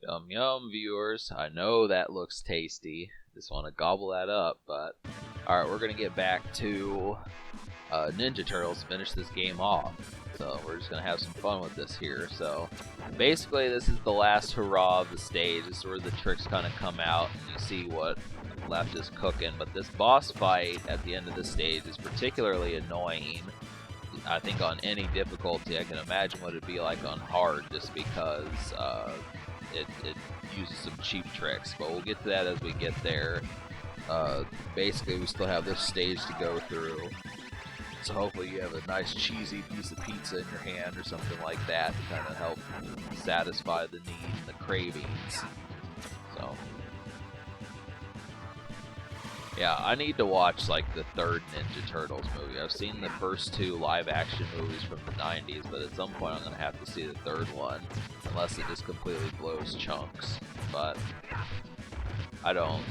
Yum yum, viewers. I know that looks tasty. Just want to gobble that up, but alright, we're gonna get back to Ninja Turtles to finish this game off. So we're just gonna have some fun with this here. So basically, this is the last hurrah of the stage. This is where the tricks kind of come out and you see what left is cooking. But this boss fight at the end of the stage is particularly annoying. I think on any difficulty, I can imagine what it'd be like on hard, just because it uses some cheap tricks. But we'll get to that as we get there. Basically, we still have this stage to go through. So hopefully you have a nice cheesy piece of pizza in your hand or something like that to kind of help satisfy the need and the cravings. So yeah, I need to watch like the third Ninja Turtles movie. I've seen the first two live action movies from the 90s, but at some point I'm going to have to see the third one, unless it just completely blows chunks. But I don't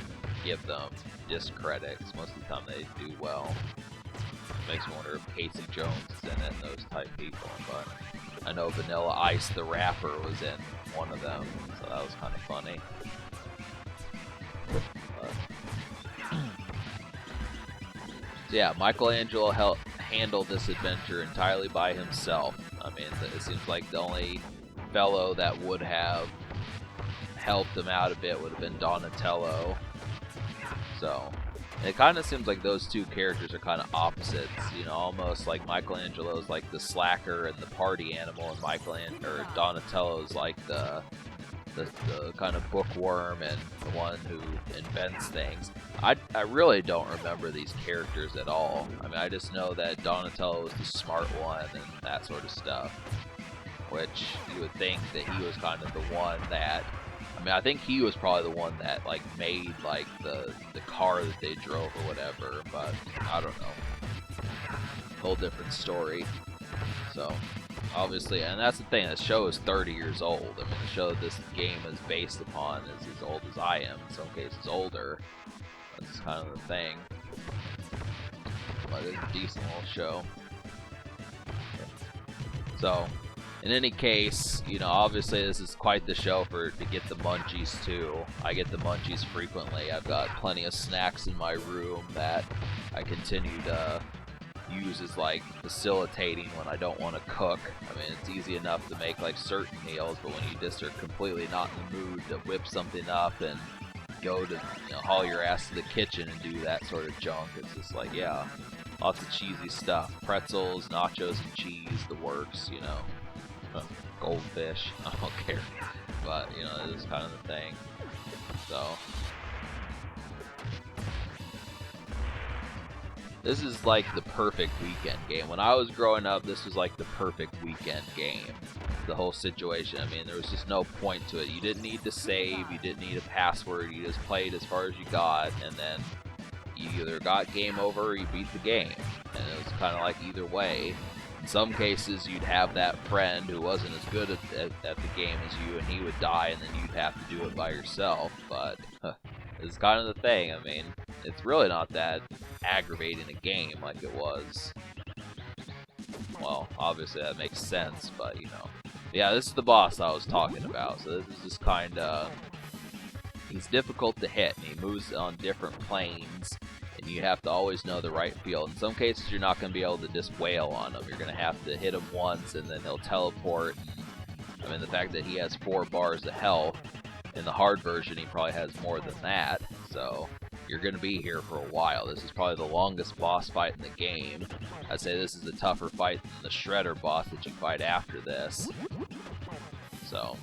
give them discredit, because most of the time they do well. Makes me wonder if Casey Jones is in it and those type people, but I know Vanilla Ice the rapper was in one of them, so that was kind of funny. So yeah, Michelangelo handled this adventure entirely by himself. I mean, it seems like the only fellow that would have helped him out a bit would have been Donatello. So it kind of seems like those two characters are kind of opposites, you know, almost like Michelangelo's like the slacker and the party animal, and Donatello's like the kind of bookworm and the one who invents things. I really don't remember these characters at all. I mean, I just know that Donatello was the smart one and that sort of stuff, which you would think that he was kind of the one that, I mean, I think he was probably the one that like made like the car that they drove or whatever, but I don't know. Whole different story. So obviously, and that's the thing, this show is 30 years old. I mean, the show that this game is based upon is as old as I am, in some cases older. That's kind of the thing. But it's a decent little show. So in any case, you know, obviously this is quite the show to get the munchies too. I get the munchies frequently. I've got plenty of snacks in my room that I continue to use as like facilitating when I don't want to cook. I mean, it's easy enough to make like certain meals, but when you just are completely not in the mood to whip something up and go to, you know, haul your ass to the kitchen and do that sort of junk, it's just like, yeah, lots of cheesy stuff. Pretzels, nachos and cheese, the works, you know. Goldfish, I don't care, but you know, it is kind of the thing. So this is like the perfect weekend game. When I was growing up, this was like the perfect weekend game. The whole situation, I mean, there was just no point to it. You didn't need to save, you didn't need a password, you just played as far as you got, and then you either got game over or you beat the game. And it was kind of like either way. In some cases, you'd have that friend who wasn't as good at the game as you, and he would die, and then you'd have to do it by yourself. But it's kind of the thing. I mean, it's really not that aggravating a game like it was. Well, obviously that makes sense, but you know. Yeah, this is the boss I was talking about. So this is just kind of, he's difficult to hit, and he moves on different planes. And you have to always know the right field. In some cases, you're not going to be able to just wail on him. You're going to have to hit him once, and then he'll teleport. I mean, the fact that he has 4 bars of health, in the hard version, he probably has more than that. So you're going to be here for a while. This is probably the longest boss fight in the game. I'd say this is a tougher fight than the Shredder boss that you fight after this. So,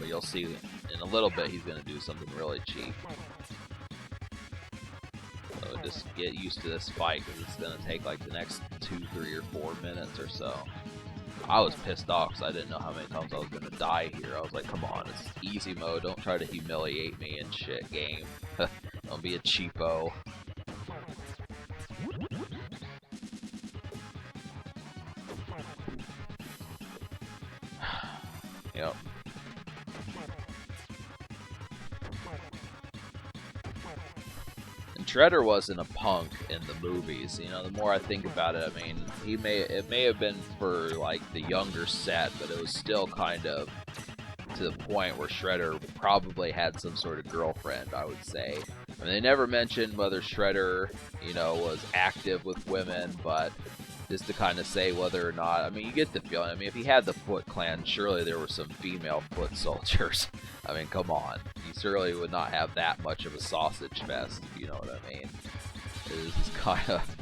but you'll see in a little bit he's going to do something really cheap. So just get used to this fight, because it's going to take like the next 2, 3, or 4 minutes or so. I was pissed off because I didn't know how many times I was going to die here. I was like, come on, it's easy mode. Don't try to humiliate me and shit, game. Don't be a cheapo. Yep. Shredder wasn't a punk in the movies. You know, the more I think about it, I mean, it may have been for like the younger set, but it was still kind of to the point where Shredder probably had some sort of girlfriend, I would say. I mean, they never mentioned whether Shredder, you know, was active with women, but just to kind of say whether or not, I mean, you get the feeling. I mean, if he had the Foot Clan, surely there were some female foot soldiers. I mean, come on. He surely would not have that much of a sausage fest, if you know what I mean. It is kind of,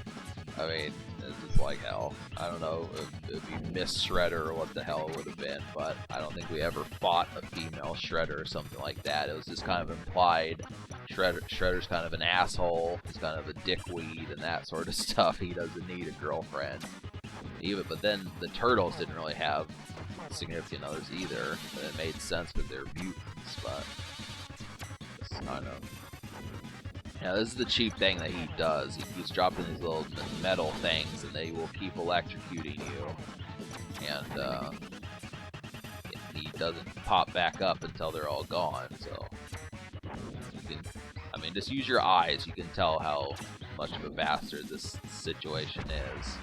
I mean, it's just like hell. I don't know if he missed Shredder or what the hell it would have been, but I don't think we ever fought a female Shredder or something like that. It was just kind of implied. Shredder's kind of an asshole. He's kind of a dickweed and that sort of stuff. He doesn't need a girlfriend. But then the Turtles didn't really have significant others either. And it made sense because they're mutants, but it's kind of. Yeah, this is the cheap thing that he does. He keeps dropping these little metal things, and they will keep electrocuting you. And he doesn't pop back up until they're all gone. So, you can, I mean, just use your eyes. You can tell how much of a bastard this situation is.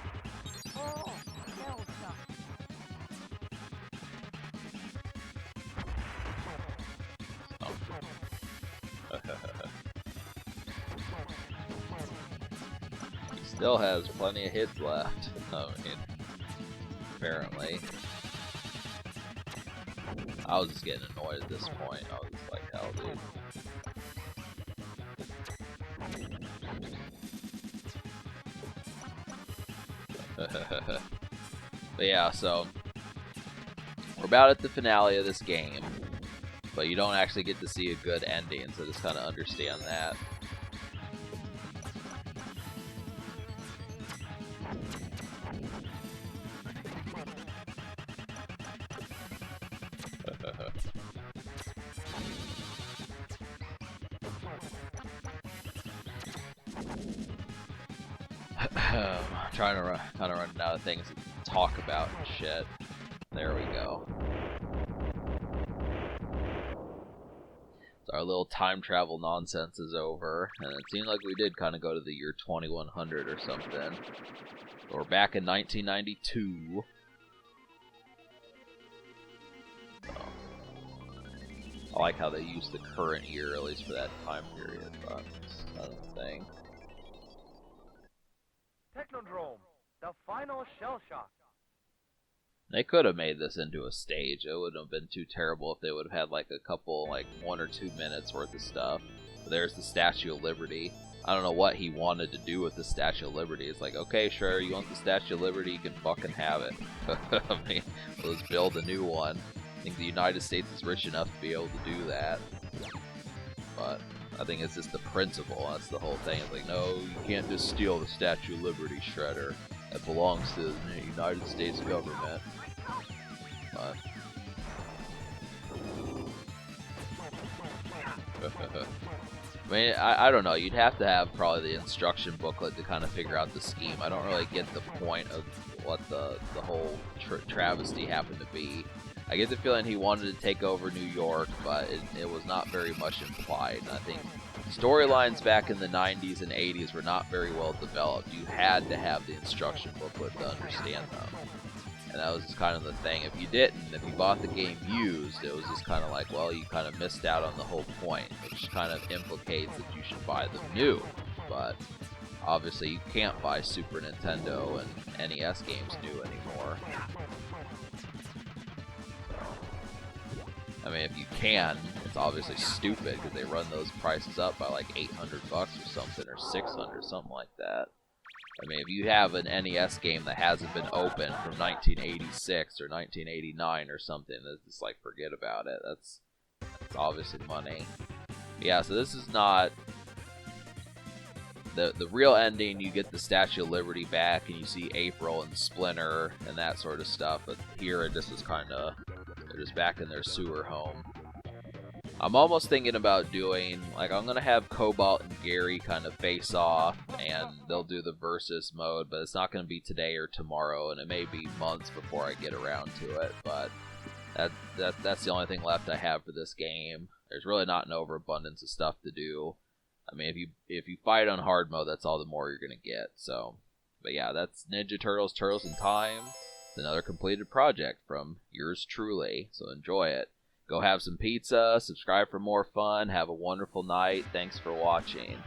Still has plenty of hits left. I mean, apparently. I was just getting annoyed at this point. I was just like, hell, dude. But yeah, so we're about at the finale of this game, but you don't actually get to see a good ending, so just kind of understand that. Trying to kind of run out of things to talk about and shit. There we go. So our little time travel nonsense is over, and it seemed like we did kind of go to the year 2100 or something. We're back in 1992. So, I like how they use the current year, at least for that time period, but it's another thing. Technodrome, the final shell shock. They could have made this into a stage. It wouldn't have been too terrible if they would have had like a couple, like 1 or 2 minutes worth of stuff. But there's the Statue of Liberty. I don't know what he wanted to do with the Statue of Liberty. It's like, okay, sure, you want the Statue of Liberty, you can fucking have it. I mean, let's build a new one. I think the United States is rich enough to be able to do that. But I think it's just the principle. That's the whole thing. It's like, no, you can't just steal the Statue of Liberty, Shredder. That belongs to the United States government. But I mean, I don't know. You'd have to have probably the instruction booklet to kind of figure out the scheme. I don't really get the point of what the whole travesty happened to be. I get the feeling he wanted to take over New York, but it was not very much implied. And I think storylines back in the 90s and 80s were not very well developed. You had to have the instruction booklet to understand them. And that was just kind of the thing. If you didn't, if you bought the game used, it was just kind of like, well, you kind of missed out on the whole point, which kind of implicates that you should buy them new. But obviously you can't buy Super Nintendo and NES games new anymore. I mean, if you can, it's obviously stupid because they run those prices up by like $800 or something, or $600, something like that. I mean, if you have an NES game that hasn't been opened from 1986 or 1989 or something, it's just like, forget about it. That's obviously money. But yeah, so this is not the real ending. You get the Statue of Liberty back, and you see April and Splinter and that sort of stuff. But here, it just is kind of, they're just back in their sewer home. I'm almost thinking about doing, like, I'm going to have Cobalt and Gary kind of face off, and they'll do the versus mode, but it's not going to be today or tomorrow, and it may be months before I get around to it, but that's the only thing left I have for this game. There's really not an overabundance of stuff to do. I mean, if you fight on hard mode, that's all the more you're going to get, so. But yeah, that's Ninja Turtles, Turtles in Time. It's another completed project from yours truly, so enjoy it. Go have some pizza, subscribe for more fun, have a wonderful night. Thanks for watching.